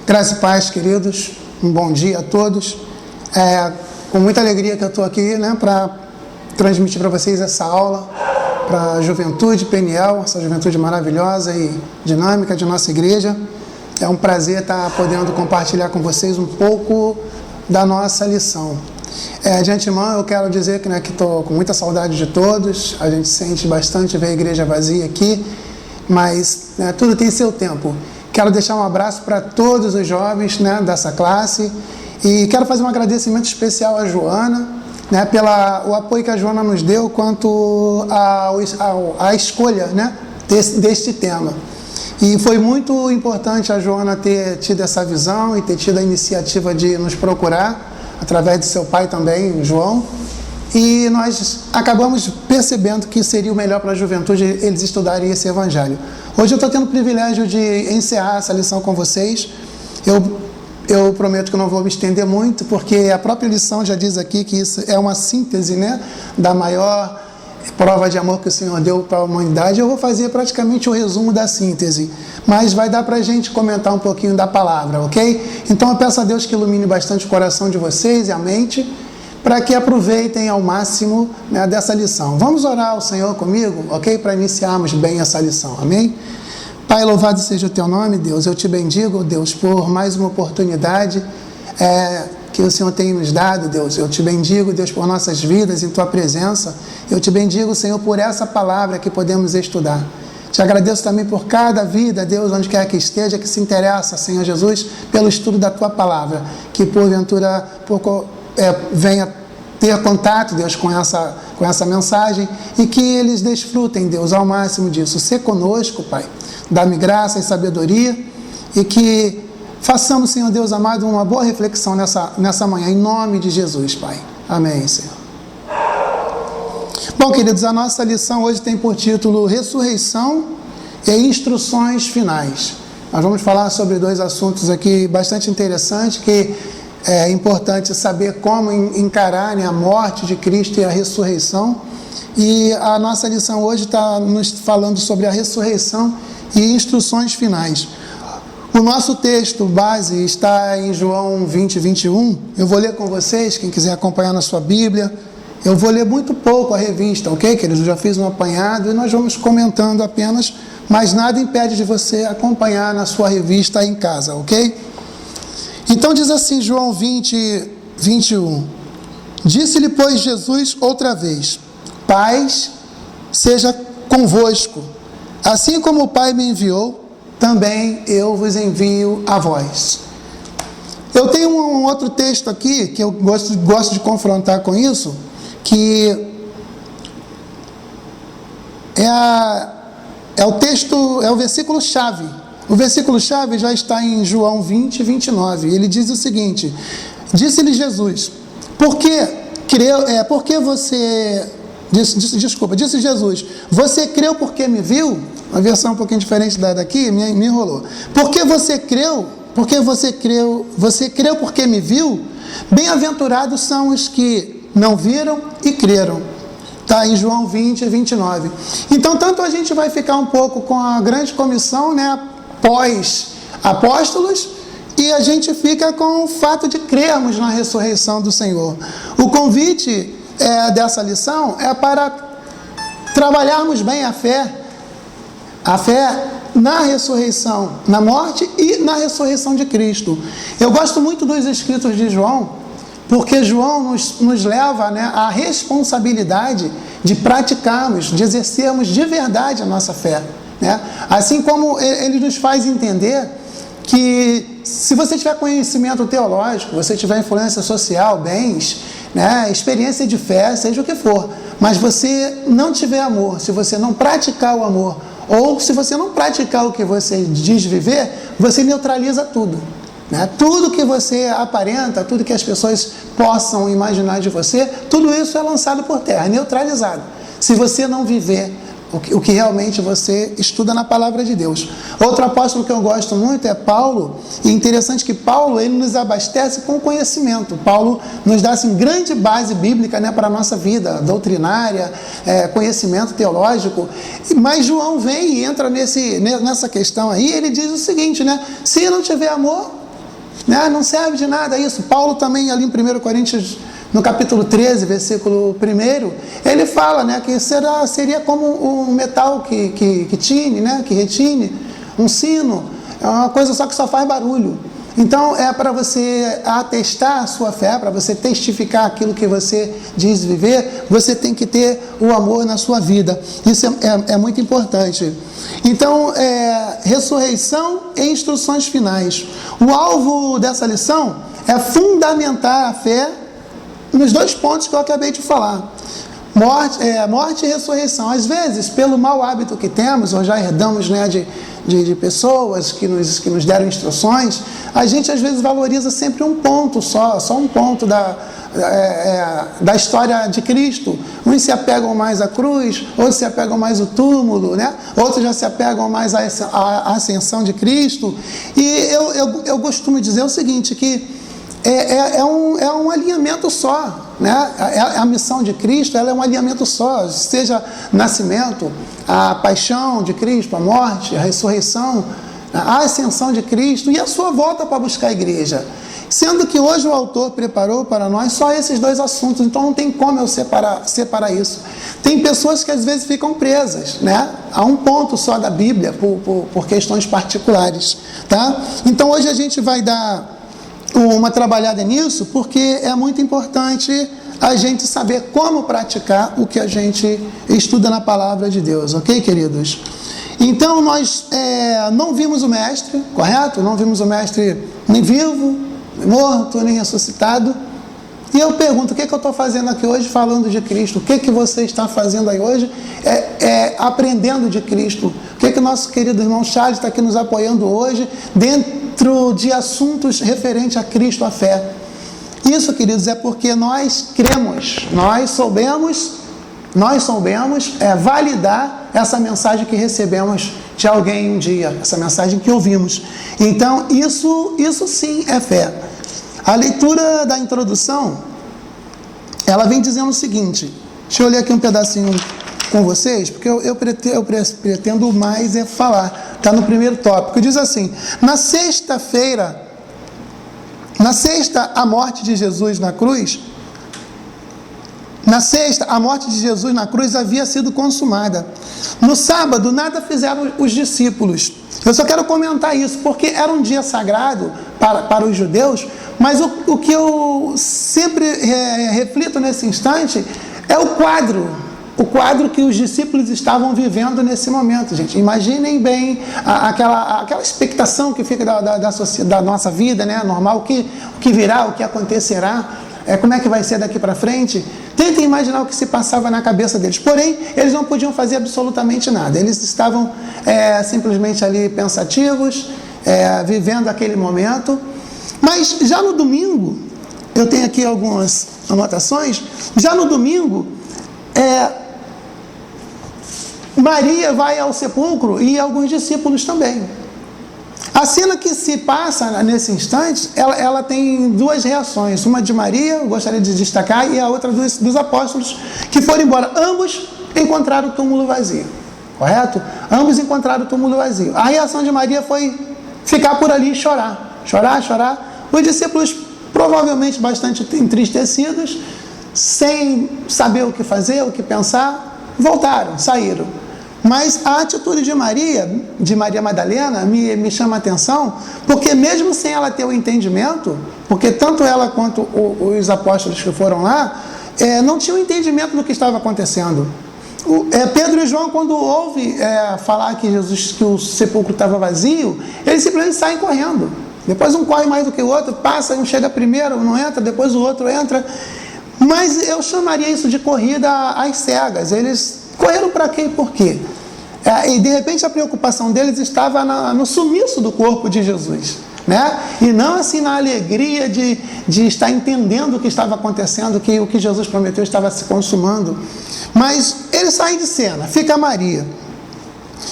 Graça e paz, queridos. Um bom dia a todos. Com muita alegria que eu estou aqui, para transmitir para vocês essa aula para a juventude PNL, essa juventude maravilhosa e dinâmica de nossa igreja. É um prazer estar podendo compartilhar com vocês um pouco da nossa lição. De antemão, eu quero dizer que estou com muita saudade de todos. A gente sente bastante ver a igreja vazia aqui, mas tudo tem seu tempo. Quero deixar um abraço para todos os jovens dessa classe e quero fazer um agradecimento especial à Joana, pelo apoio que a Joana nos deu quanto à escolha deste tema. E foi muito importante a Joana ter tido essa visão e ter tido a iniciativa de nos procurar, através de seu pai também, João. E nós acabamos percebendo que seria o melhor para a juventude eles estudarem esse evangelho. Hoje eu estou tendo o privilégio de encerrar essa lição com vocês. Eu prometo que não vou me estender muito, porque a própria lição já diz aqui que isso é uma síntese da maior prova de amor que o Senhor deu para a humanidade. Eu vou fazer praticamente o resumo da síntese, mas vai dar para a gente comentar um pouquinho da palavra, ok? Então eu peço a Deus que ilumine bastante o coração de vocês e a mente, para que aproveitem ao máximo dessa lição. Vamos orar ao Senhor comigo, ok? Para iniciarmos bem essa lição, amém? Pai, louvado seja o Teu nome, Deus. Eu Te bendigo, Deus, por mais uma oportunidade que o Senhor tem nos dado, Deus. Eu Te bendigo, Deus, por nossas vidas em Tua presença. Eu Te bendigo, Senhor, por essa palavra que podemos estudar. Te agradeço também por cada vida, Deus, onde quer que esteja, que se interessa, Senhor Jesus, pelo estudo da Tua palavra. Que porventura venha ter contato, Deus, com essa mensagem e que eles desfrutem, Deus, ao máximo disso. Sê conosco, Pai. Dá-me graça e sabedoria e que façamos, Senhor Deus amado, uma boa reflexão nessa manhã, em nome de Jesus, Pai. Amém, Senhor. Bom, queridos, a nossa lição hoje tem por título Ressurreição e Instruções Finais. Nós vamos falar sobre dois assuntos aqui bastante interessantes, que é importante saber como encarar a morte de Cristo e a ressurreição. E a nossa lição hoje está nos falando sobre a ressurreição e instruções finais. O nosso texto base está em João 20, 21. Eu vou ler com vocês, quem quiser acompanhar na sua Bíblia. Eu vou ler muito pouco a revista, ok, queridos? Eu já fiz um apanhado e nós vamos comentando apenas, mas nada impede de você acompanhar na sua revista em casa, ok? Então diz assim, João 20, 21. Disse-lhe, pois, Jesus outra vez: paz seja convosco. Assim como o Pai me enviou, também eu vos envio a vós. Eu tenho um outro texto aqui, que eu gosto de confrontar com isso, que é o texto, é o versículo-chave. O versículo-chave já está em João 20, 29. Ele diz o seguinte: disse-lhe Jesus, disse Jesus, você creu porque me viu? Uma versão um pouquinho diferente daqui, me enrolou. Porque você creu porque me viu? Bem-aventurados são os que não viram e creram. Está em João 20, 29. Então, tanto a gente vai ficar um pouco com a grande comissão, pós-apóstolos, e a gente fica com o fato de crermos na ressurreição do Senhor. O convite dessa lição é para trabalharmos bem a fé na ressurreição, na morte e na ressurreição de Cristo. Eu gosto muito dos escritos de João, porque João nos leva à responsabilidade de praticarmos, de exercermos de verdade a nossa fé. Assim como ele nos faz entender que se você tiver conhecimento teológico, você tiver influência social, bens, experiência de fé, seja o que for, mas você não tiver amor, se você não praticar o amor, ou se você não praticar o que você diz viver, você neutraliza tudo. Tudo que você aparenta, tudo que as pessoas possam imaginar de você, tudo isso é lançado por terra, é neutralizado. Se você não viver o que realmente você estuda na palavra de Deus. Outro apóstolo que eu gosto muito é Paulo, e interessante que Paulo, ele nos abastece com conhecimento. Paulo nos dá grande base bíblica para a nossa vida, doutrinária, conhecimento teológico, mas João vem e entra nessa questão aí, ele diz o seguinte, se não tiver amor, né? Não serve de nada isso. Paulo também, ali em 1 Coríntios, no capítulo 13, versículo 1, ele fala, né, que seria como um metal que tine, né, que retine, um sino, é uma coisa só que só faz barulho. Então, é para você atestar a sua fé, para você testificar aquilo que você diz viver, você tem que ter o amor na sua vida. Isso é muito importante. Então, ressurreição e instruções finais. O alvo dessa lição é fundamentar a fé nos dois pontos que eu acabei de falar. Morte e ressurreição. Às vezes, pelo mau hábito que temos, ou já herdamos, né, de pessoas que nos deram instruções, a gente às vezes valoriza sempre um ponto só um ponto da história de Cristo. Uns se apegam mais à cruz, outros se apegam mais ao túmulo, né? Outros já se apegam mais à ascensão de Cristo. E eu costumo dizer o seguinte, que é um alinhamento só, né? A missão de Cristo, ela é um alinhamento só, seja nascimento, a paixão de Cristo, a morte, a ressurreição, a ascensão de Cristo e a sua volta para buscar a igreja. Sendo que hoje o autor preparou para nós só esses dois assuntos, então não tem como eu separar isso. Tem pessoas que às vezes ficam presas, né, a um ponto só da Bíblia, por questões particulares, tá? Então hoje a gente vai dar uma trabalhada nisso, porque é muito importante a gente saber como praticar o que a gente estuda na palavra de Deus, ok, queridos? Então nós não vimos o Mestre, correto? Não vimos o Mestre nem vivo, nem morto, nem ressuscitado. E eu pergunto, o que eu estou fazendo aqui hoje falando de Cristo? O que você está fazendo aí hoje aprendendo de Cristo? O que o nosso querido irmão Charles está aqui nos apoiando hoje dentro de assuntos referentes a Cristo, a fé? Isso, queridos, é porque nós cremos, nós soubemos validar essa mensagem que recebemos de alguém um dia, essa mensagem que ouvimos. Então, isso sim é fé. A leitura da introdução, ela vem dizendo o seguinte, deixa eu ler aqui um pedacinho com vocês, porque eu pretendo mais falar, está no primeiro tópico, diz assim: na sexta, a morte de Jesus na cruz, a morte de Jesus na cruz havia sido consumada. No sábado, nada fizeram os discípulos. Eu só quero comentar isso, porque era um dia sagrado para os judeus, mas o que eu sempre reflito nesse instante é o quadro que os discípulos estavam vivendo nesse momento, gente. Imaginem bem aquela expectação que fica da nossa vida, né, normal, o que virá, o que acontecerá, como é que vai ser daqui para frente. Tentem imaginar o que se passava na cabeça deles. Porém, eles não podiam fazer absolutamente nada. Eles estavam simplesmente ali pensativos, vivendo aquele momento. Mas já no domingo, eu tenho aqui algumas anotações, já no domingo, Maria vai ao sepulcro e alguns discípulos também. A cena que se passa nesse instante, ela tem duas reações. Uma de Maria, eu gostaria de destacar, e a outra dos apóstolos, que foram embora. Ambos encontraram o túmulo vazio, correto? Ambos encontraram o túmulo vazio. A reação de Maria foi ficar por ali e chorar. Os discípulos, provavelmente bastante entristecidos, sem saber o que fazer, o que pensar, voltaram, saíram. Mas a atitude de Maria Madalena, me chama a atenção, porque mesmo sem ela ter o entendimento, porque tanto ela quanto os apóstolos que foram lá, não tinham entendimento do que estava acontecendo. Pedro e João, quando ouvem falar que o sepulcro estava vazio, eles simplesmente saem correndo. Depois um corre mais do que o outro, passa, um chega primeiro, não entra, depois o outro entra. Mas eu chamaria isso de corrida às cegas. Eles correram para quê e por quê? E de repente a preocupação deles estava no sumiço do corpo de Jesus, né? E não assim na alegria de estar entendendo o que estava acontecendo, que o que Jesus prometeu estava se consumando. Mas eles saem de cena, fica Maria.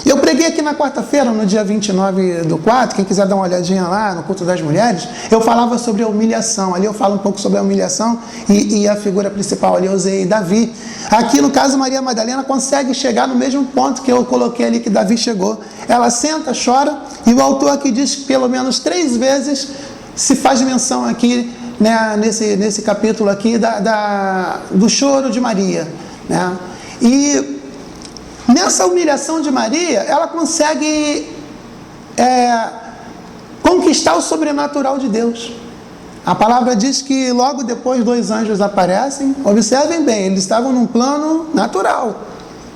Eu preguei aqui na quarta-feira, no dia 29/4, quem quiser dar uma olhadinha lá no culto das mulheres, eu falava sobre a humilhação. Ali eu falo um pouco sobre a humilhação e a figura principal ali eu usei Davi. Aqui no caso Maria Madalena consegue chegar no mesmo ponto que eu coloquei ali que Davi chegou. Ela senta, chora, e o autor aqui diz que pelo menos 3 vezes se faz menção aqui, né, nesse capítulo aqui do choro de Maria, né? E nessa humilhação de Maria, ela consegue conquistar o sobrenatural de Deus. A palavra diz que logo depois 2 anjos aparecem. Observem bem, eles estavam num plano natural,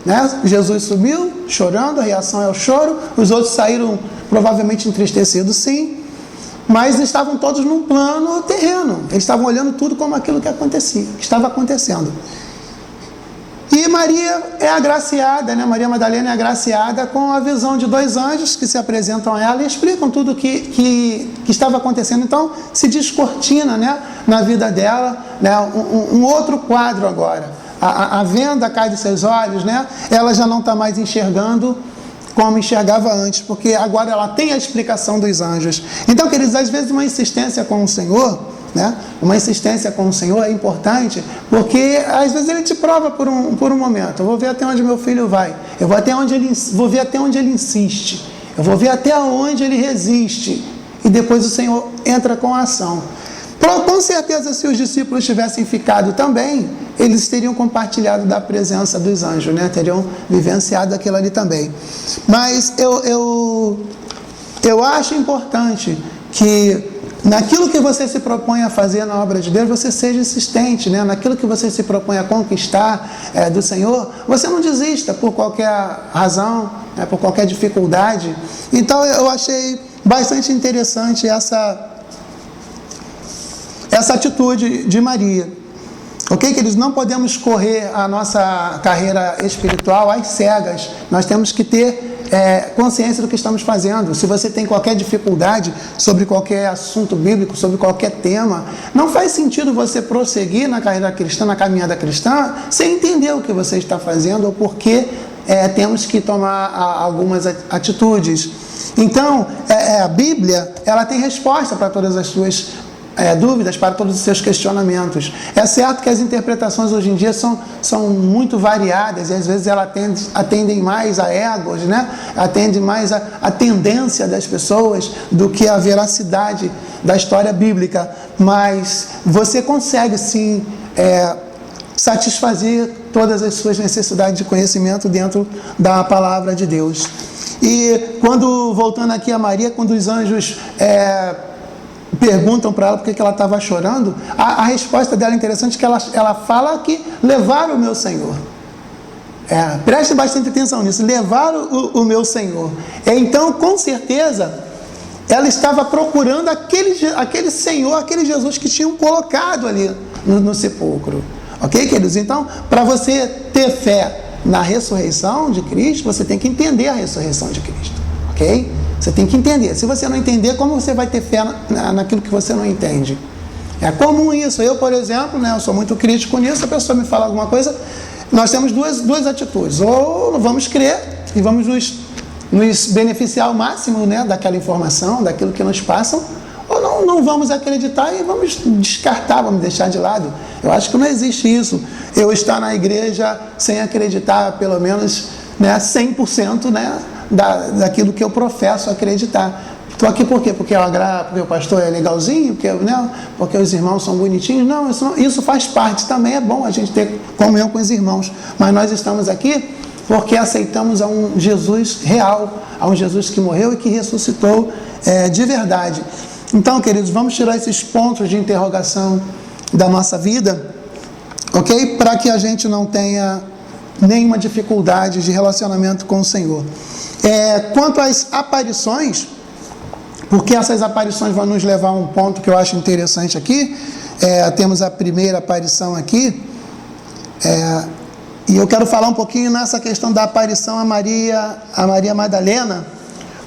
né? Jesus subiu chorando, a reação é o choro. Os outros saíram provavelmente entristecidos, sim, mas estavam todos num plano terreno. Eles estavam olhando tudo como aquilo que acontecia, que estava acontecendo. E Maria é agraciada, né? Maria Madalena é agraciada com a visão de 2 anjos que se apresentam a ela e explicam tudo que estava acontecendo. Então, se descortina, né, na vida dela, né, um outro quadro agora. A venda cai dos seus olhos, né? Ela já não está mais enxergando como enxergava antes, porque agora ela tem a explicação dos anjos. Então, queridos, às vezes uma insistência com o Senhor, né? Uma insistência com o Senhor é importante, porque às vezes Ele te prova por um momento. Eu vou ver até onde meu filho vai, vou ver até onde ele insiste, eu vou ver até onde ele resiste, e depois o Senhor entra com a ação. Com certeza, se os discípulos tivessem ficado também, eles teriam compartilhado da presença dos anjos, né? Teriam vivenciado aquilo ali também. Mas eu acho importante que naquilo que você se propõe a fazer na obra de Deus, você seja insistente, né? Naquilo que você se propõe a conquistar do Senhor, você não desista por qualquer razão, né? Por qualquer dificuldade. Então eu achei bastante interessante essa atitude de Maria. Ok, queridos? Não podemos correr a nossa carreira espiritual às cegas. Nós temos que ter consciência do que estamos fazendo. Se você tem qualquer dificuldade sobre qualquer assunto bíblico, sobre qualquer tema, não faz sentido você prosseguir na carreira cristã, na caminhada cristã, sem entender o que você está fazendo ou por que temos que tomar algumas atitudes. Então, a Bíblia, ela tem resposta para todas as suas dúvidas, para todos os seus questionamentos. É certo que as interpretações hoje em dia são muito variadas e às vezes elas atendem mais a egos, né? Atendem mais a tendência das pessoas do que a veracidade da história bíblica, mas você consegue sim satisfazer todas as suas necessidades de conhecimento dentro da palavra de Deus. E voltando aqui a Maria, quando os anjos perguntam para ela por que ela estava chorando, a resposta dela é interessante, que ela fala que levaram o meu Senhor. Preste bastante atenção nisso, levaram o meu Senhor. Então, com certeza, ela estava procurando aquele Senhor, aquele Jesus que tinham colocado ali no sepulcro. Ok, queridos? Então, para você ter fé na ressurreição de Cristo, você tem que entender a ressurreição de Cristo. Ok? Você tem que entender. Se você não entender, como você vai ter fé naquilo que você não entende? É comum isso. Eu, por exemplo, né, eu sou muito crítico nisso. A pessoa me fala alguma coisa, nós temos duas atitudes. Ou vamos crer e vamos nos beneficiar ao máximo, né, daquela informação, daquilo que nos passam, ou não vamos acreditar e vamos descartar, vamos deixar de lado. Eu acho que não existe isso. Eu estar na igreja sem acreditar, pelo menos, né, 100%, né, daquilo que eu professo acreditar. Estou aqui por quê? Porque o pastor é legalzinho? Porque os irmãos são bonitinhos? Não, isso faz parte. Também é bom a gente ter comunhão com os irmãos. Mas nós estamos aqui porque aceitamos a um Jesus real, a um Jesus que morreu e que ressuscitou de verdade. Então, queridos, vamos tirar esses pontos de interrogação da nossa vida, ok? Para que a gente não tenha nenhuma dificuldade de relacionamento com o Senhor. Quanto às aparições, porque essas aparições vão nos levar a um ponto que eu acho interessante aqui. Temos a primeira aparição aqui, e eu quero falar um pouquinho nessa questão da aparição a Maria Madalena,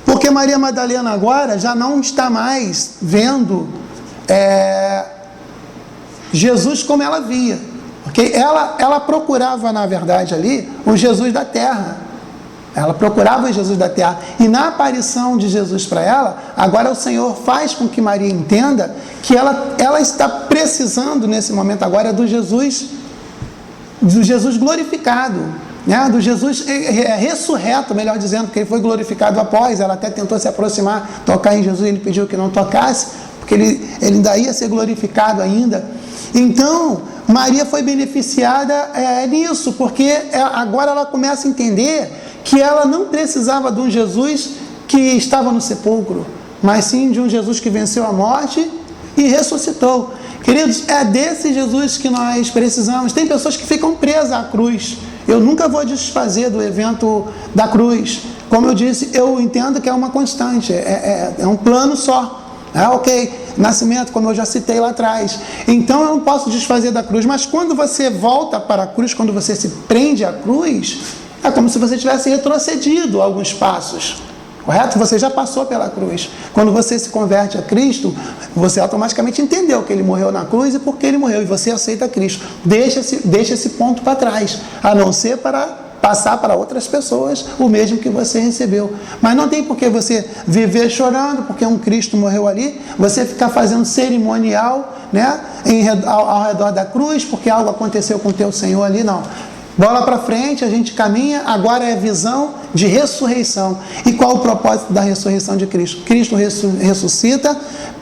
porque Maria Madalena agora já não está mais vendo Jesus como ela via. Okay? Ela procurava, na verdade, ali, o Jesus da terra. Ela procurava o Jesus da terra. E na aparição de Jesus para ela, agora o Senhor faz com que Maria entenda que ela está precisando, nesse momento agora, do Jesus glorificado, né? Do Jesus ressurreto, melhor dizendo, porque ele foi glorificado após. Ela até tentou se aproximar, tocar em Jesus, ele pediu que não tocasse, porque porque ele ainda ia ser glorificado ainda. Então, Maria foi beneficiada nisso, porque agora ela começa a entender que ela não precisava de um Jesus que estava no sepulcro, mas sim de um Jesus que venceu a morte e ressuscitou. Queridos, é desse Jesus que nós precisamos. Tem pessoas que ficam presas à cruz. Eu nunca vou desfazer do evento da cruz. Como eu disse, eu entendo que é uma constante, é um plano só. Ok, nascimento, como eu já citei lá atrás. Então eu não posso desfazer da cruz, mas quando você volta para a cruz, quando você se prende à cruz, é como se você tivesse retrocedido alguns passos. Correto? Você já passou pela cruz. Quando você se converte a Cristo, você automaticamente entendeu que Ele morreu na cruz e por que Ele morreu, e você aceita Cristo. Deixa esse ponto para trás, a não ser para passar para outras pessoas o mesmo que você recebeu. Mas não tem por que você viver chorando porque um Cristo morreu ali, você ficar fazendo cerimonial, né, ao redor da cruz, porque algo aconteceu com o teu Senhor ali, não. Bola para frente, a gente caminha, agora é visão de ressurreição. E qual o propósito da ressurreição de Cristo? Cristo ressuscita,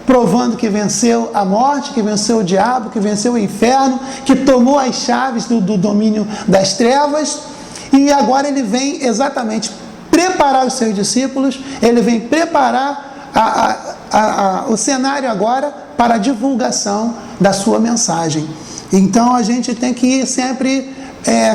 provando que venceu a morte, que venceu o diabo, que venceu o inferno, que tomou as chaves do domínio das trevas, e agora ele vem exatamente preparar os seus discípulos, ele vem preparar o cenário agora para a divulgação da sua mensagem. Então a gente tem que ir sempre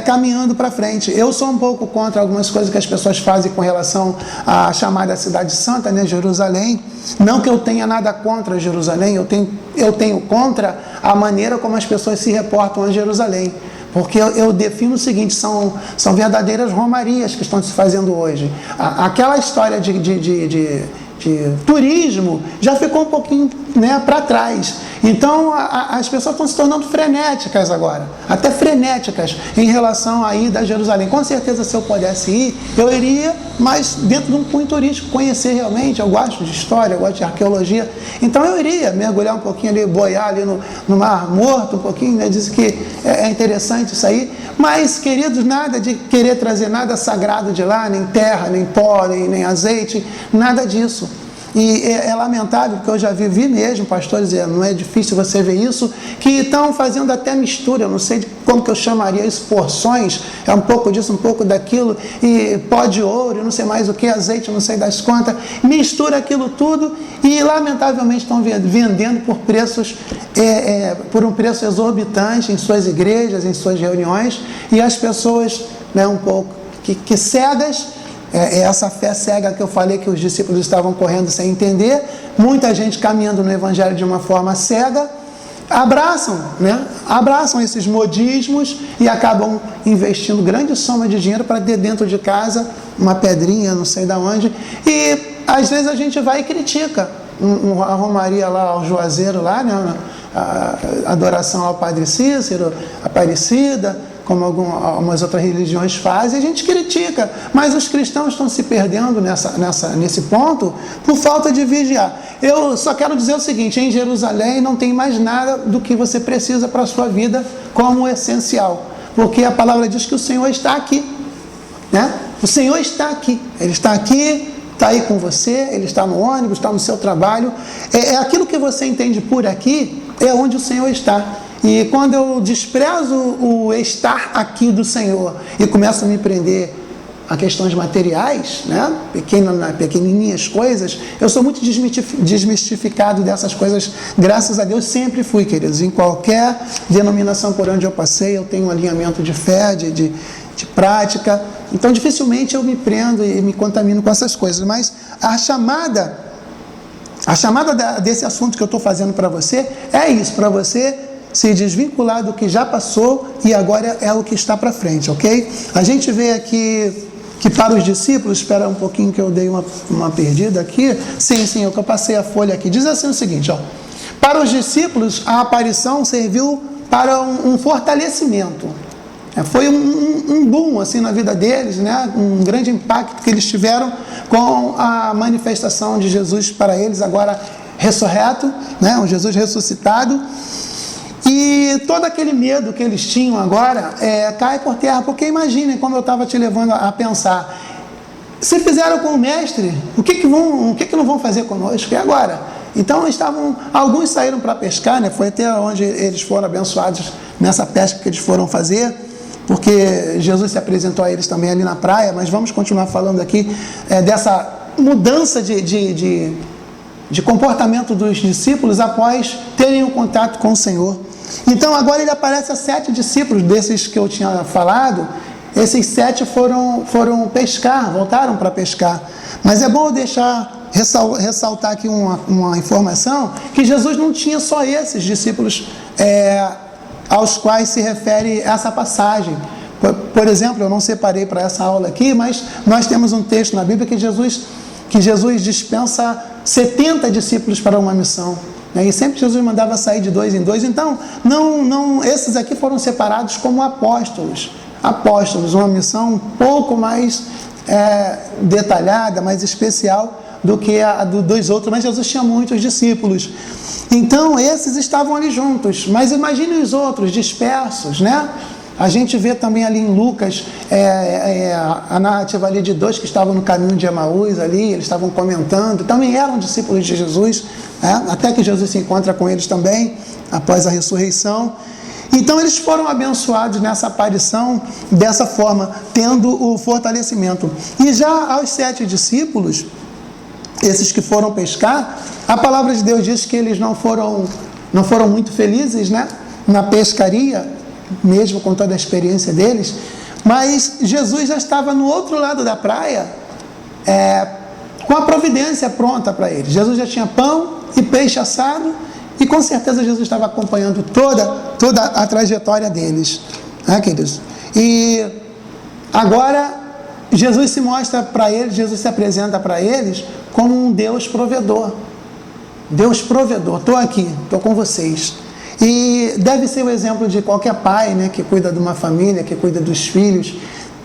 caminhando para frente. Eu sou um pouco contra algumas coisas que as pessoas fazem com relação à chamada Cidade Santa, né, Jerusalém. Não que eu tenha nada contra Jerusalém, eu tenho contra a maneira como as pessoas se reportam a Jerusalém. Porque eu defino o seguinte, são verdadeiras romarias que estão se fazendo hoje. Aquela história de turismo já ficou um pouquinho, né, para trás. Então as pessoas estão se tornando frenéticas agora, até frenéticas em relação a ir a Jerusalém. Com certeza, se eu pudesse ir, eu iria, mas dentro de um cunho turístico, conhecer realmente. Eu gosto de história, eu gosto de arqueologia, então eu iria mergulhar um pouquinho ali, boiar ali no Mar Morto um pouquinho, né? Diz que é interessante isso aí, mas, queridos, nada de querer trazer nada sagrado de lá, nem terra, nem pó, nem azeite, nada disso. E é lamentável, porque eu já vi mesmo pastores, não é difícil você ver isso, que estão fazendo até mistura, eu não sei como que eu chamaria isso, porções, é um pouco disso, um pouco daquilo, e pó de ouro, não sei mais o que, azeite, não sei das quantas, mistura aquilo tudo e lamentavelmente estão vendendo por preços, por um preço exorbitante em suas igrejas, em suas reuniões, e as pessoas, né, um pouco que cegas, essa fé cega que eu falei que os discípulos estavam correndo sem entender, muita gente caminhando no Evangelho de uma forma cega, abraçam esses modismos e acabam investindo grande soma de dinheiro para ter dentro de casa uma pedrinha, não sei de onde, e às vezes a gente vai e critica a romaria lá, ao Juazeiro lá, né, a adoração ao Padre Cícero, a Aparecida, como algumas outras religiões fazem, a gente critica, mas os cristãos estão se perdendo nesse ponto por falta de vigiar. Eu só quero dizer o seguinte, em Jerusalém não tem mais nada do que você precisa para a sua vida como essencial, porque a palavra diz que o Senhor está aqui, né? O Senhor está aqui, Ele está aqui, está aí com você, Ele está no ônibus, está no seu trabalho, aquilo que você entende por aqui, é onde o Senhor está. E quando eu desprezo o estar aqui do Senhor e começo a me prender a questões materiais, né, pequenininhas coisas, eu sou muito desmistificado dessas coisas, graças a Deus sempre fui, queridos. Em qualquer denominação por onde eu passei, eu tenho um alinhamento de fé, de prática, então dificilmente eu me prendo e me contamino com essas coisas, mas a chamada desse assunto que eu estou fazendo para você é isso, para você se desvincular do que já passou e agora é o que está para frente, ok? A gente vê aqui que para os discípulos, espera um pouquinho que eu dei uma perdida aqui, sim, eu passei a folha aqui, diz assim o seguinte, ó, para os discípulos a aparição serviu para um fortalecimento, foi um boom assim na vida deles, né? Um grande impacto que eles tiveram com a manifestação de Jesus para eles, agora ressurreto, né? Um Jesus ressuscitado. E todo aquele medo que eles tinham agora cai por terra, porque imaginem como eu estava te levando a pensar. Se fizeram com o mestre, o que não vão fazer conosco? E agora? Então alguns saíram para pescar, né? Foi até onde eles foram abençoados nessa pesca que eles foram fazer, porque Jesus se apresentou a eles também ali na praia. Mas vamos continuar falando aqui dessa mudança de comportamento dos discípulos após terem um contato com o Senhor. Então agora ele aparece a 7 discípulos desses que eu tinha falado. Esses 7 foram pescar, voltaram para pescar. Mas é bom ressaltar aqui uma informação, que Jesus não tinha só esses discípulos aos quais se refere essa passagem. Por exemplo, eu não separei para essa aula aqui, mas nós temos um texto na Bíblia que Jesus dispensa 70 discípulos para uma missão. E sempre Jesus mandava sair de 2 em 2. Então, esses aqui foram separados como apóstolos. Uma missão um pouco mais detalhada, mais especial do que a dos outros. Mas Jesus tinha muitos discípulos. Então, esses estavam ali juntos. Mas imagine os outros dispersos, né? A gente vê também ali em Lucas a narrativa ali de 2 que estavam no caminho de Emaús ali, eles estavam comentando, também eram discípulos de Jesus, até que Jesus se encontra com eles também, após a ressurreição. Então eles foram abençoados nessa aparição, dessa forma, tendo o fortalecimento. E já aos 7 discípulos, esses que foram pescar, a palavra de Deus diz que eles não foram muito felizes, né, na pescaria, mesmo com toda a experiência deles, mas Jesus já estava no outro lado da praia, com a providência pronta para eles. Jesus já tinha pão e peixe assado, e com certeza Jesus estava acompanhando toda a trajetória deles, né, queridos? E agora Jesus se mostra para eles, Jesus se apresenta para eles como um Deus provedor. Deus provedor, estou aqui, estou com vocês. E deve ser o exemplo de qualquer pai, né, que cuida de uma família, que cuida dos filhos,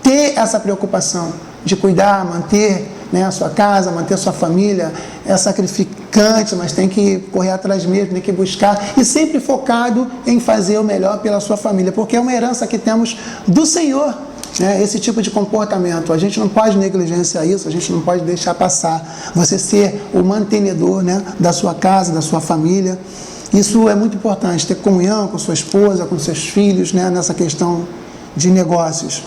ter essa preocupação de cuidar, manter, né, a sua casa, manter a sua família. É sacrificante, mas tem que correr atrás mesmo, tem que buscar, e sempre focado em fazer o melhor pela sua família, porque é uma herança que temos do Senhor, né, esse tipo de comportamento. A gente não pode negligenciar isso, a gente não pode deixar passar. Você ser o mantenedor, né, da sua casa, da sua família. Isso é muito importante, ter comunhão com sua esposa, com seus filhos, né, nessa questão de negócios,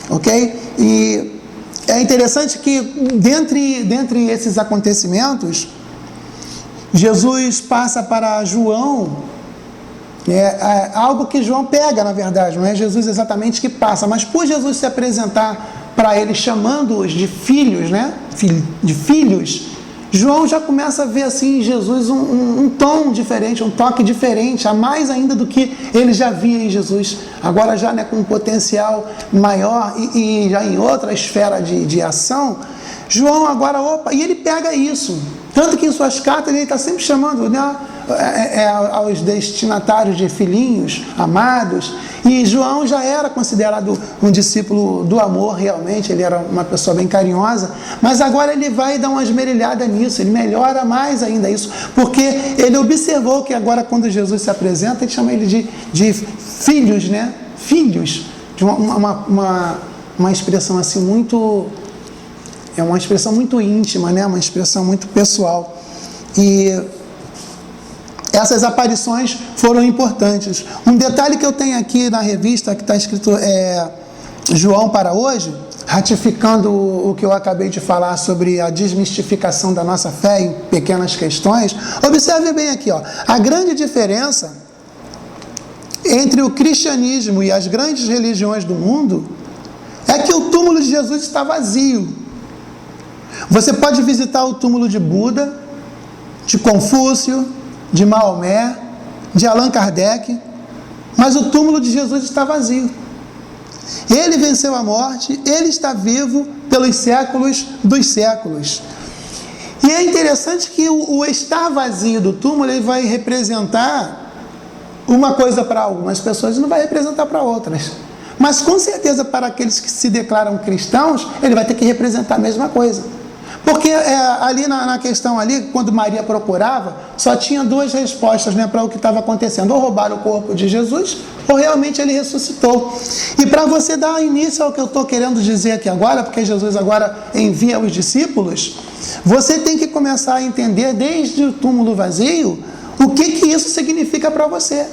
ok? E é interessante que, dentre esses acontecimentos, Jesus passa para João, algo que João pega, na verdade, não é Jesus exatamente que passa, mas por Jesus se apresentar para ele, chamando-os de filhos, né, de filhos, João já começa a ver assim em Jesus um tom diferente, um toque diferente, a mais ainda do que ele já via em Jesus, agora já, né, com um potencial maior e já em outra esfera de ação. João agora, e ele pega isso, tanto que em suas cartas ele está sempre chamando, né, aos destinatários de filhinhos, amados. E João já era considerado um discípulo do amor, realmente, ele era uma pessoa bem carinhosa, mas agora ele vai dar uma esmerilhada nisso, ele melhora mais ainda isso, porque ele observou que agora, quando Jesus se apresenta, ele chama ele de filhos, né? Filhos, de uma expressão assim muito, uma expressão muito íntima, né? Uma expressão muito pessoal. E essas aparições foram importantes. Um detalhe que eu tenho aqui na revista, que está escrito João para hoje, ratificando o que eu acabei de falar sobre a desmistificação da nossa fé em pequenas questões. Observe bem aqui, a grande diferença entre o cristianismo e as grandes religiões do mundo é que o túmulo de Jesus está vazio. Você pode visitar o túmulo de Buda, de Confúcio, de Maomé, de Allan Kardec, mas o túmulo de Jesus está vazio. Ele venceu a morte, ele está vivo pelos séculos dos séculos. E é interessante que o estar vazio do túmulo, ele vai representar uma coisa para algumas pessoas e não vai representar para outras. Mas com certeza para aqueles que se declaram cristãos, ele vai ter que representar a mesma coisa. Porque ali na questão ali, quando Maria procurava, só tinha duas respostas, né, para o que estava acontecendo. Ou roubaram o corpo de Jesus, ou realmente ele ressuscitou. E para você dar início ao que eu estou querendo dizer aqui agora, porque Jesus agora envia os discípulos, você tem que começar a entender desde o túmulo vazio o que isso significa para você.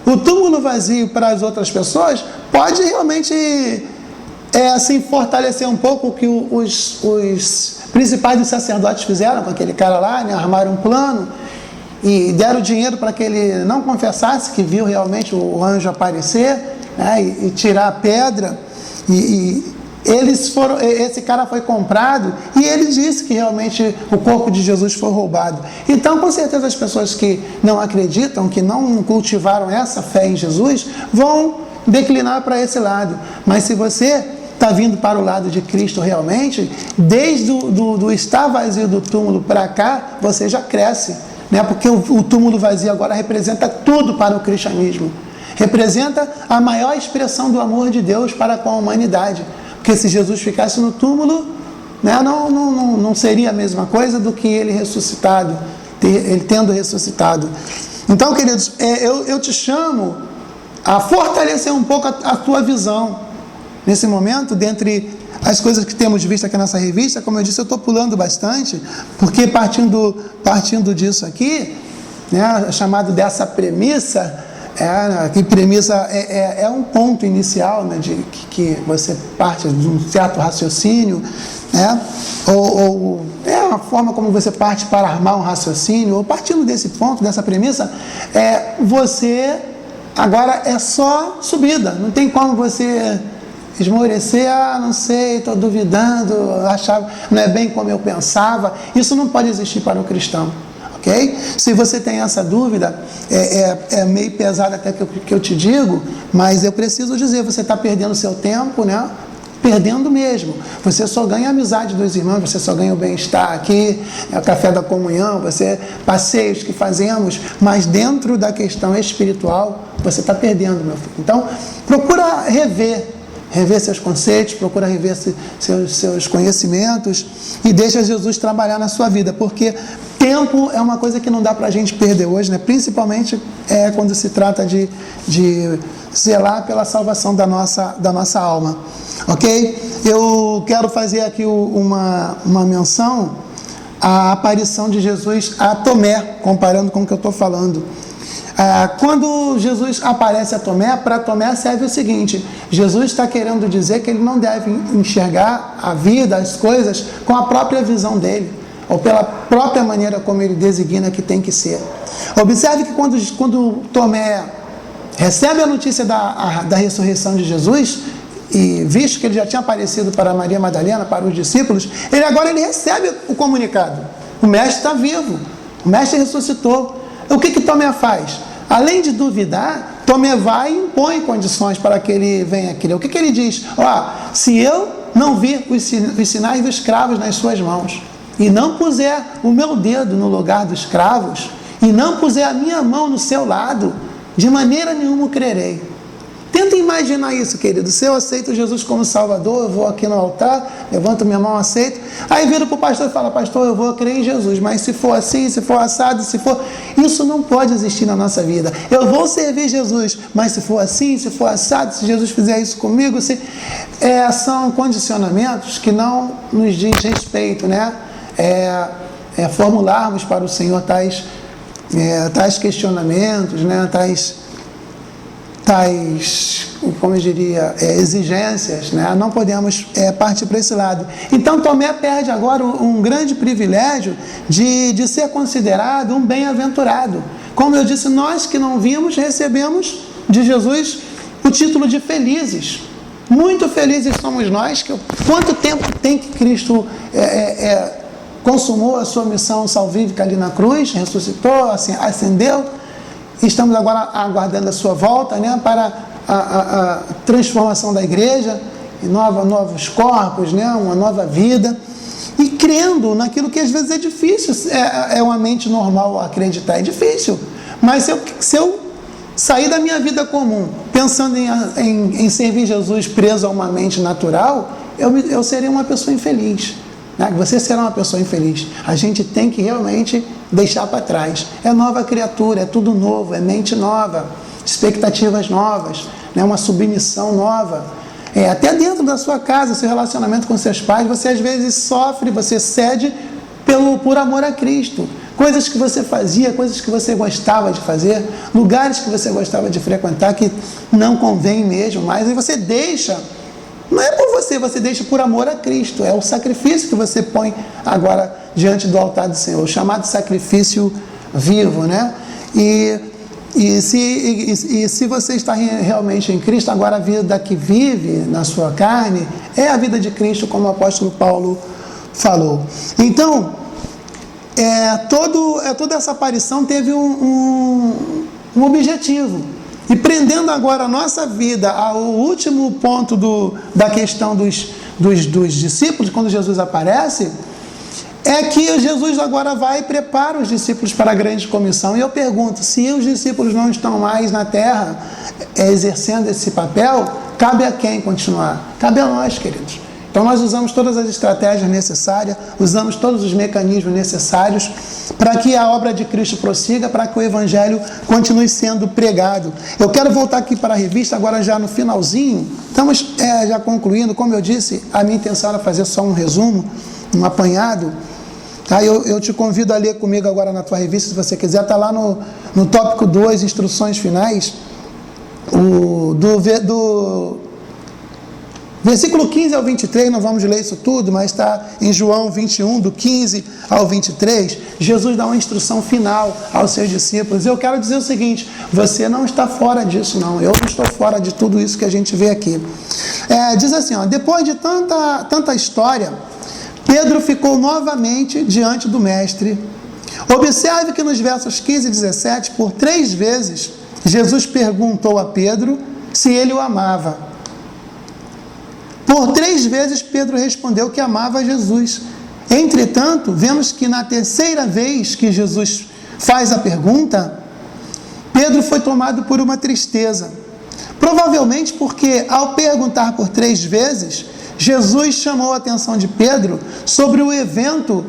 O túmulo vazio para as outras pessoas pode realmente assim, fortalecer um pouco o que os principais sacerdotes fizeram com aquele cara lá, né? Armaram um plano e deram dinheiro para que ele não confessasse que viu realmente o anjo aparecer, né? E tirar a pedra. Esse cara foi comprado e ele disse que realmente o corpo de Jesus foi roubado. Então, com certeza, as pessoas que não acreditam, que não cultivaram essa fé em Jesus, vão declinar para esse lado. Mas se você está vindo para o lado de Cristo realmente, desde do estar vazio do túmulo para cá, você já cresce, né? Porque o túmulo vazio agora representa tudo para o cristianismo. Representa a maior expressão do amor de Deus para com a humanidade. Porque se Jesus ficasse no túmulo, né, não seria a mesma coisa do que ele ressuscitado, ele tendo ressuscitado. Então, queridos, eu te chamo a fortalecer um pouco a tua visão. Nesse momento, dentre as coisas que temos visto aqui nessa revista, como eu disse, eu estou pulando bastante, porque partindo disso aqui, né, chamado dessa premissa, que premissa é um ponto inicial, né, de que você parte de um certo raciocínio, né, ou é uma forma como você parte para armar um raciocínio, ou partindo desse ponto, dessa premissa, você agora é só subida, não tem como você esmorecer, não sei, estou duvidando, achava, não é bem como eu pensava. Isso não pode existir para o cristão. Okay? Se você tem essa dúvida, é meio pesado até que eu te digo, mas eu preciso dizer, você está perdendo seu tempo, né? Perdendo mesmo. Você só ganha a amizade dos irmãos, você só ganha o bem-estar aqui, o café da comunhão, passeios que fazemos, mas dentro da questão espiritual, você está perdendo, meu filho. Então, procura rever seus conceitos, procura rever seus conhecimentos e deixa Jesus trabalhar na sua vida, porque tempo é uma coisa que não dá para a gente perder hoje, né? Principalmente quando se trata de zelar pela salvação da nossa alma, ok? Eu quero fazer aqui uma menção à aparição de Jesus a Tomé, comparando com o que eu estou falando. Quando Jesus aparece a Tomé, para Tomé serve o seguinte: Jesus está querendo dizer que ele não deve enxergar a vida, as coisas, com a própria visão dele, ou pela própria maneira como ele designa que tem que ser. Observe que quando Tomé recebe a notícia da ressurreição de Jesus, e visto que ele já tinha aparecido para Maria Madalena, para os discípulos, ele recebe o comunicado: o mestre está vivo, o mestre ressuscitou. O que Tomé faz? Além de duvidar, Tomé vai e impõe condições para que ele venha aqui. O que ele diz? Se eu não vir os sinais dos cravos nas suas mãos, e não puser o meu dedo no lugar dos cravos, e não puser a minha mão no seu lado, de maneira nenhuma crerei. Tenta imaginar isso, querido. Se eu aceito Jesus como Salvador, eu vou aqui no altar, levanto minha mão, aceito. Aí viro para o pastor e falo: pastor, eu vou crer em Jesus, mas se for assim, se for assado, isso não pode existir na nossa vida. Eu vou servir Jesus, mas se for assim, se for assado, se Jesus fizer isso comigo, são condicionamentos que não nos diz respeito, né? Formularmos para o Senhor tais questionamentos, né? Tais, como eu diria, exigências, né? Não podemos partir para esse lado. Então Tomé perde agora um grande privilégio de ser considerado um bem-aventurado. Como eu disse, nós que não vimos, recebemos de Jesus o título de felizes. Muito felizes somos nós. Quanto tempo tem que Cristo consumou a sua missão salvífica ali na cruz, ressuscitou, ascendeu? Estamos agora aguardando a sua volta, né, para a transformação da igreja, novos corpos, né, uma nova vida, e crendo naquilo que às vezes é difícil, uma mente normal acreditar, é difícil, mas se eu sair da minha vida comum, pensando em servir Jesus preso a uma mente natural, eu serei uma pessoa infeliz. né, que você será uma pessoa infeliz. A gente tem que realmente deixar para trás. É nova criatura, é tudo novo, é mente nova, expectativas novas, né, uma submissão nova. Até dentro da sua casa, seu relacionamento com seus pais, você às vezes sofre, você cede por amor a Cristo. Coisas que você fazia, coisas que você gostava de fazer, lugares que você gostava de frequentar que não convém mesmo, mas aí você deixa, não é por você, você deixa por amor a Cristo, é o sacrifício que você põe agora diante do altar do Senhor, o chamado sacrifício vivo, né? E se você está realmente em Cristo, agora a vida que vive na sua carne é a vida de Cristo, como o apóstolo Paulo falou. Então, toda essa aparição teve um objetivo. E prendendo agora a nossa vida ao último ponto da questão dos discípulos, quando Jesus aparece, é que Jesus agora vai e prepara os discípulos para a grande comissão. E eu pergunto, se os discípulos não estão mais na terra exercendo esse papel, cabe a quem continuar? Cabe a nós, queridos. Então nós usamos todas as estratégias necessárias, usamos todos os mecanismos necessários para que a obra de Cristo prossiga, para que o Evangelho continue sendo pregado. Eu quero voltar aqui para a revista, agora já no finalzinho, estamos já concluindo. Como eu disse, a minha intenção era fazer só um resumo, um apanhado. Tá? Eu te convido a ler comigo agora na tua revista, se você quiser, está lá no tópico 2, instruções finais, do versículo 15 ao 23, não vamos ler isso tudo, mas está em João 21, do 15 ao 23, Jesus dá uma instrução final aos seus discípulos. Eu quero dizer o seguinte, você não está fora disso não, eu não estou fora de tudo isso que a gente vê aqui. Diz assim, depois de tanta história, Pedro ficou novamente diante do mestre. Observe que nos versos 15 e 17, por 3 vezes, Jesus perguntou a Pedro se ele o amava. Por 3 vezes Pedro respondeu que amava Jesus. Entretanto, vemos que na terceira vez que Jesus faz a pergunta, Pedro foi tomado por uma tristeza. Provavelmente porque, ao perguntar por 3 vezes, Jesus chamou a atenção de Pedro sobre o evento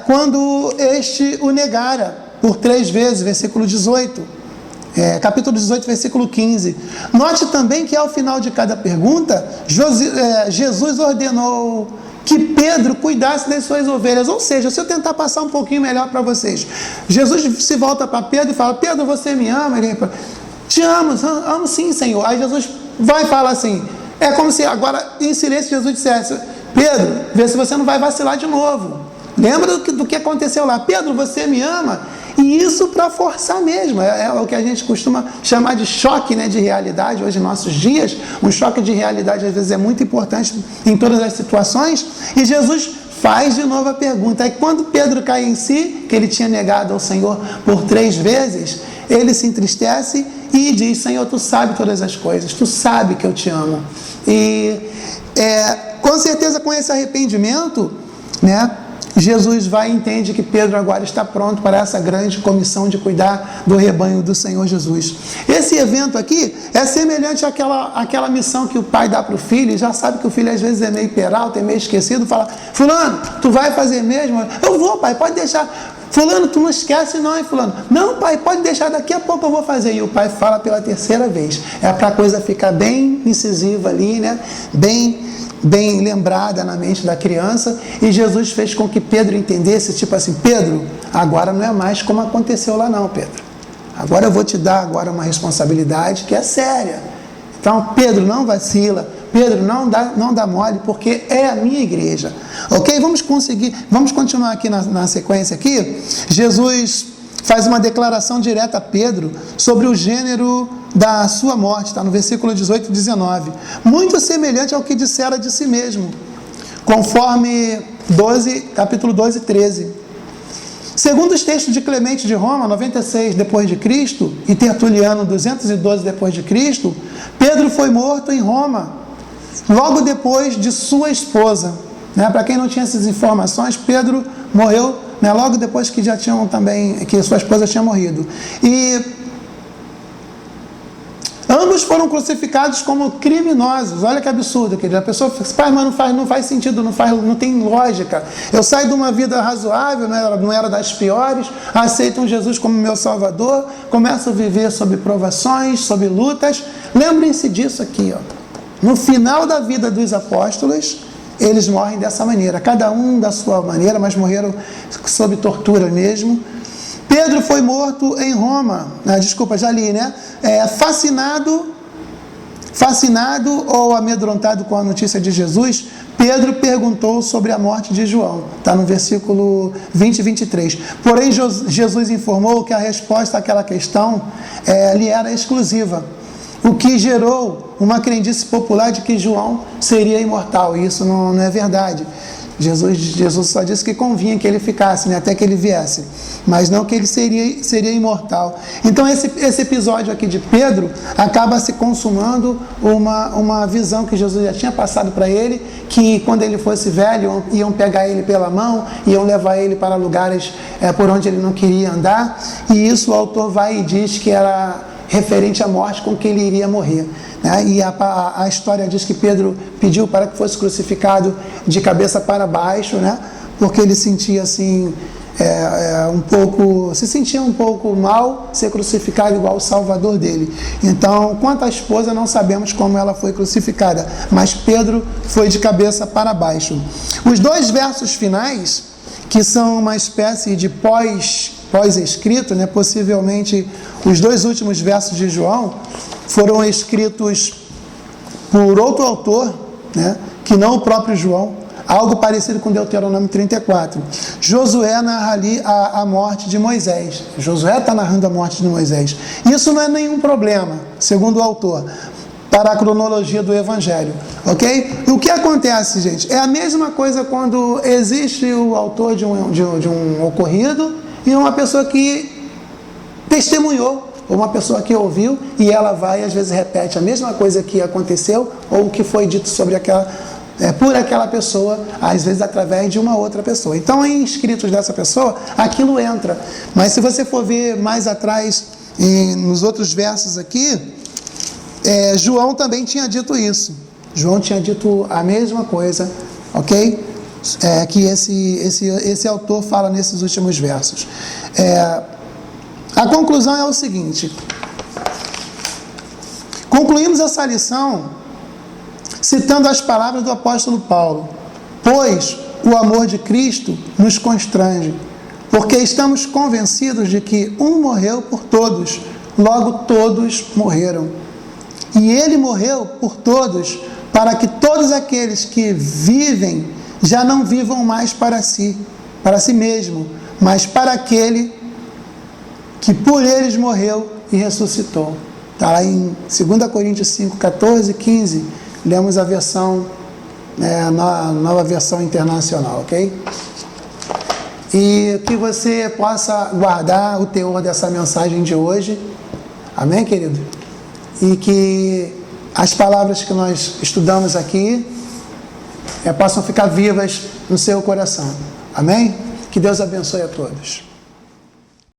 quando este o negara por 3 vezes, versículo 18. Capítulo 18, versículo 15. Note também que ao final de cada pergunta, Jesus ordenou que Pedro cuidasse das suas ovelhas. Ou seja, se eu tentar passar um pouquinho melhor para vocês, Jesus se volta para Pedro e fala, Pedro, você me ama? Ele fala, te amo, amo sim, Senhor. Aí Jesus vai falar assim, é como se agora em silêncio Jesus dissesse, Pedro, vê se você não vai vacilar de novo. Lembra do que aconteceu lá? Pedro, você me ama? E isso para forçar mesmo, é o que a gente costuma chamar de choque, né, de realidade. Hoje, em nossos dias, um choque de realidade às vezes é muito importante em todas as situações. E Jesus faz de novo a pergunta. Aí quando Pedro cai em si, que ele tinha negado ao Senhor por 3 vezes, ele se entristece e diz, Senhor, tu sabe todas as coisas, tu sabe que eu te amo. E com certeza com esse arrependimento, né, Jesus vai e entende que Pedro agora está pronto para essa grande comissão de cuidar do rebanho do Senhor Jesus. Esse evento aqui é semelhante àquela missão que o pai dá para o filho, e já sabe que o filho às vezes é meio peralta, é meio esquecido, fala, fulano, tu vai fazer mesmo? Eu vou, pai, pode deixar. Fulano, tu não esquece não, hein, fulano? Não, pai, pode deixar, daqui a pouco eu vou fazer. E o pai fala pela 3ª vez. É para a coisa ficar bem incisiva ali, né? Bem lembrada na mente da criança, e Jesus fez com que Pedro entendesse, tipo assim, Pedro, agora não é mais como aconteceu lá não, Pedro. Agora eu vou te dar agora uma responsabilidade que é séria. Então, Pedro, não vacila, Pedro, não dá mole, porque é a minha igreja. Ok? Vamos continuar aqui na sequência aqui. Jesus faz uma declaração direta a Pedro sobre o gênero da sua morte, está no versículo 18 e 19. Muito semelhante ao que dissera de si mesmo, conforme capítulo 12 e 13. Segundo os textos de Clemente de Roma, 96 depois de Cristo, e Tertuliano, 212 depois de Cristo, Pedro foi morto em Roma, logo depois de sua esposa. Para quem não tinha essas informações, Pedro morreu logo depois que que sua esposa tinha morrido. E ambos Alguns foram crucificados como criminosos. Olha que absurdo, querido. A pessoa fala, mas não faz sentido, não tem lógica. Eu saio de uma vida razoável, não era das piores, aceito um Jesus como meu Salvador, começo a viver sob provações, sob lutas. Lembrem-se disso aqui, ó. No final da vida dos apóstolos, eles morrem dessa maneira, cada um da sua maneira, mas morreram sob tortura mesmo. Pedro foi morto em Roma, já li, né? Fascinado ou amedrontado com a notícia de Jesus, Pedro perguntou sobre a morte de João. Está no versículo 20 e 23. Porém, Jesus informou que a resposta àquela questão lhe era exclusiva, o que gerou uma crendice popular de que João seria imortal. E isso não é verdade. Jesus só disse que convinha que ele ficasse, né, até que ele viesse, mas não que ele seria imortal. Então esse episódio aqui de Pedro acaba se consumando uma visão que Jesus já tinha passado para ele, que quando ele fosse velho iam pegar ele pela mão, iam levar ele para lugares por onde ele não queria andar, e isso o autor vai e diz que era referente à morte com que ele iria morrer. E a história diz que Pedro pediu para que fosse crucificado de cabeça para baixo, né? Porque ele sentia assim, se sentia um pouco mal ser crucificado igual o Salvador dele. Então, quanto à esposa, não sabemos como ela foi crucificada, mas Pedro foi de cabeça para baixo. Os dois versos finais, que são uma espécie de pós-escrito, né? Possivelmente os dois últimos versos de João, foram escritos por outro autor, né, que não o próprio João, algo parecido com Deuteronômio 34. Josué narra ali a morte de Moisés. Josué está narrando a morte de Moisés. Isso não é nenhum problema, segundo o autor, para a cronologia do Evangelho, ok? O que acontece, gente? É a mesma coisa quando existe o autor de um ocorrido e uma pessoa que testemunhou, ou uma pessoa que ouviu, e ela vai e às vezes repete a mesma coisa que aconteceu, ou o que foi dito sobre por aquela pessoa, às vezes através de uma outra pessoa. Então, em escritos dessa pessoa, aquilo entra. Mas se você for ver mais atrás, nos outros versos aqui, João também tinha dito isso. João tinha dito a mesma coisa, ok? Que esse autor fala nesses últimos versos. A conclusão é o seguinte: concluímos essa lição citando as palavras do apóstolo Paulo: pois o amor de Cristo nos constrange, porque estamos convencidos de que um morreu por todos, logo todos morreram. E ele morreu por todos, para que todos aqueles que vivem já não vivam mais para si mesmo, mas para aquele que por eles morreu e ressuscitou. Está lá em 2 Coríntios 5, 14, 15. Lemos a versão, a nova versão internacional, ok? E que você possa guardar o teor dessa mensagem de hoje. Amém, querido? E que as palavras que nós estudamos aqui possam ficar vivas no seu coração. Amém? Que Deus abençoe a todos.